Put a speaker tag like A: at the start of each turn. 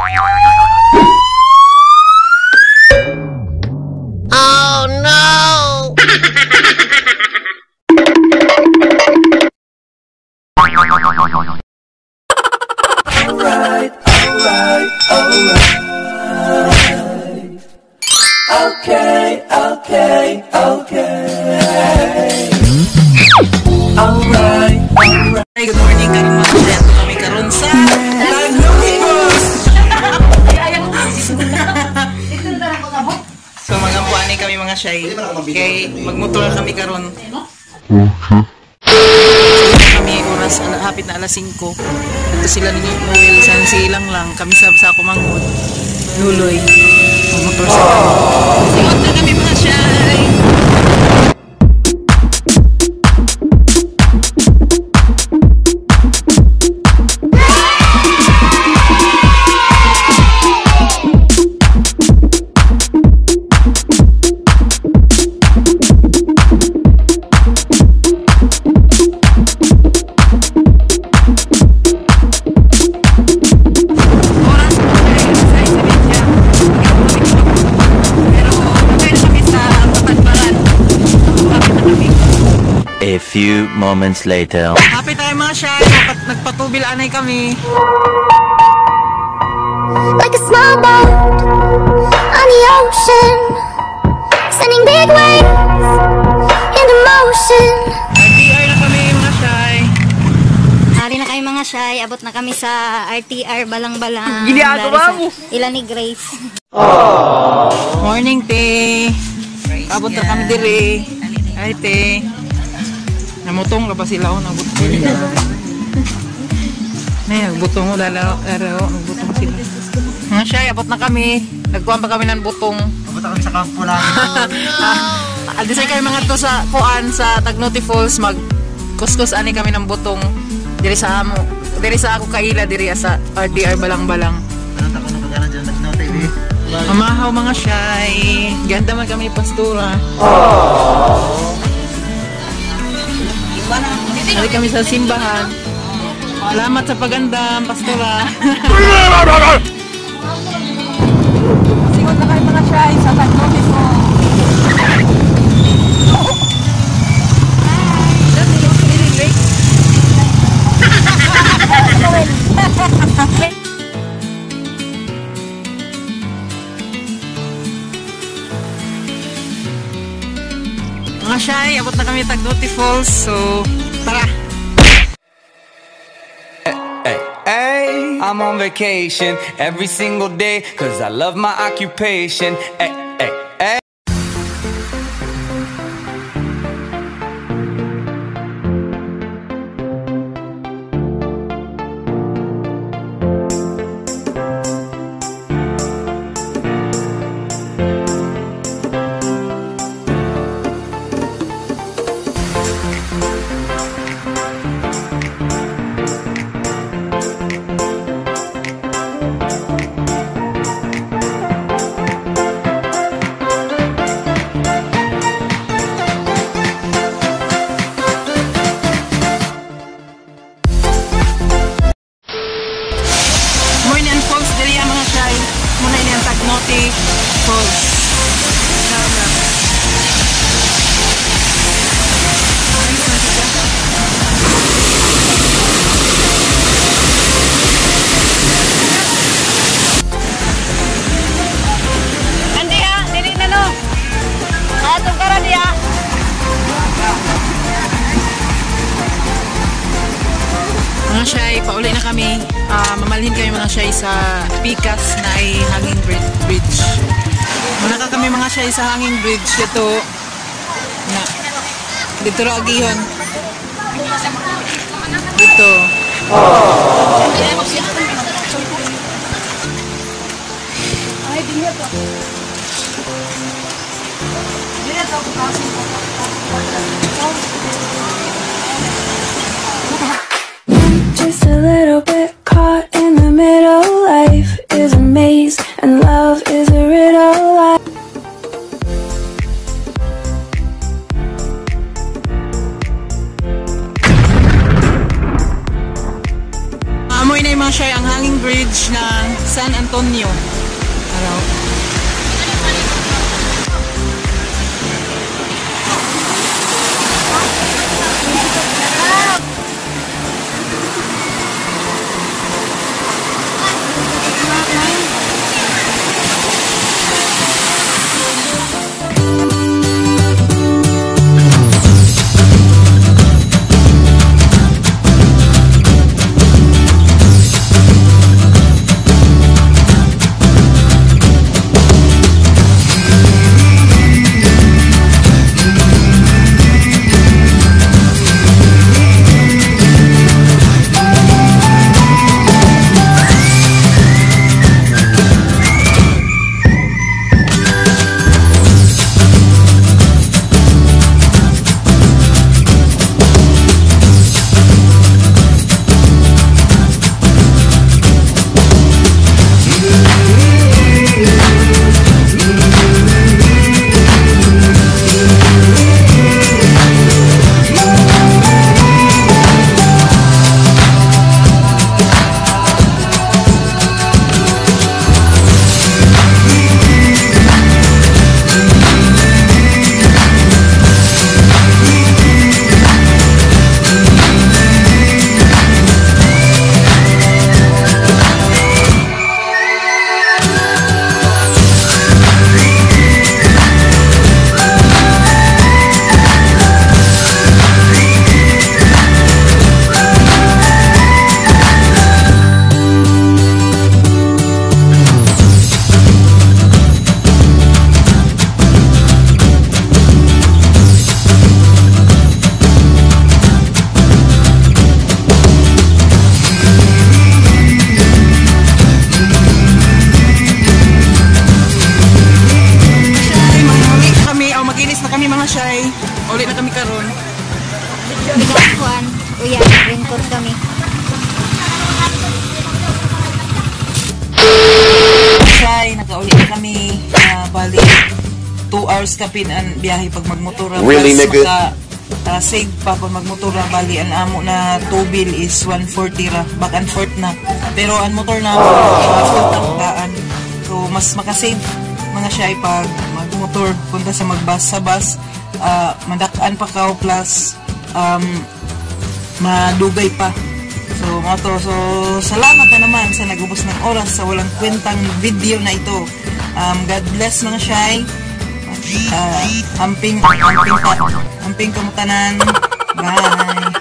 A: Oh no!
B: Alright, alright, alright. Okay, okay, okay. Alright, alright.
C: Good morning, karon mga studento kami karon sa So mga buwan kami mga shy. Kay magmotor kami karon. Kami oras hapit na alas 5. Ito sila ni Noel san silang lang kami sa Kumangod. Luloy. Magmotor sa kami. Sigot na kami mga shy.
D: A few moments later.
C: Happy tayo mga shy. Nagpatubil anay kami.
E: Like a small boat on the ocean, sending big waves into motion.
C: RTR na kami mga shy.
E: Hari na kayo mga shy, abot na kami sa RTR Balang-Balang.
C: Ginagawa mo.
E: Ilan ni Grace.
C: Morning, te. Abot na kami dire. Ay, te. Namutong ka pa sila o nagbutong. Nagbutong o lalaw. Nagbutong sila. Mga shy, abot na kami. Nagkuhan pa kami ng butong.
F: Abot na kami sa kampo lang.
C: Aldisay kayo mga to sa kuan sa Tagnoty Falls. Mag-kuskus ani kami ng butong. Diri sa amo. Diri sa ako kaila. Diri sa RTR Balang-Balang.
F: Anong tako na pagkalan dyan? Nagnote, eh.
C: Mamahaw mga shy. Ganda man kami pastura. Dali kami sa simbahan. Salamat sa paganda, pastora. Sigot na kayo mga shy sa Tagnoty Falls. Mga shy, abot na kami Tagnoty Falls. So, tara!
G: Hey, I'm on vacation every single day, cause I love my occupation. Hey, hey, hey.
C: Muna ini ang Tagnoty Falls. Andi ya, dili na no. Atong karon ya. Mga shy, pauli na kami. Mamalhin kami mga shy sa Pikas na ay hanging bridge. Muna ka kami mga shy sa hanging bridge. Dito na. Dito ra agihon. Dito. Ay, dinyo to. Dinyo to ko kasi.
H: Just a little bit caught in the middle. Life is a maze and love is a riddle.
C: Amoy na yung mga siya ang hanging bridge na San Antonio. Araw. Uli na kami karon.
E: Bigakuan, uyan, raincoat kami.
C: Shay, nakauli na kami. Bali, 2 hours kapin ang biyahe pag magmotora.
I: Really,
C: nigga? Save pa pag magmotora. Bali, ang amo na 2 bill is 140 ra. Back and forth na. Pero ang motor na full tank daan. So, mas makasave mga Shay pag magmotor. Punta sa magbus sa bus. Madakaan pa ka plus madugay pa. So mga to, so salamat na naman sa nagubos ng oras sa walang kwentang video na ito. God bless mga Shay. Amping kamutanan. Bye.